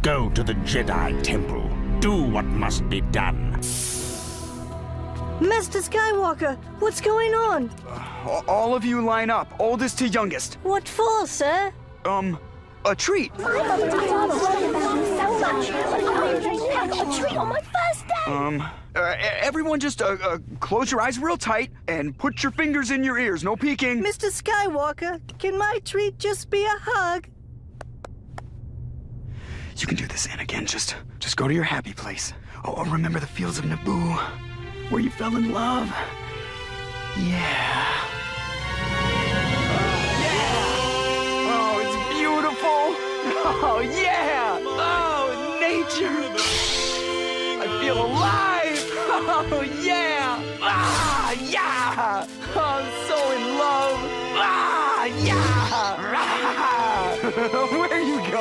Go to the Jedi Temple. Do what must be done. Master Skywalker, what's going on? All of you line up, oldest to youngest. What for, sir? A treat. My mother and father worried about me so much, but I packed a treat on my first day. Everyone just close your eyes real tight and put your fingers in your ears. No peeking. Mr. Skywalker, can my treat just be a hug? You can do this, Anakin. Just go to your happy place. Oh, remember the fields of Naboo, where you fell in love. Yeah. Oh, it's beautiful. Oh, yeah. Oh, nature. I feel alive. Oh, yeah. Ah, yeah. Oh, I'm so in love. Ah, yeah. Where are you going?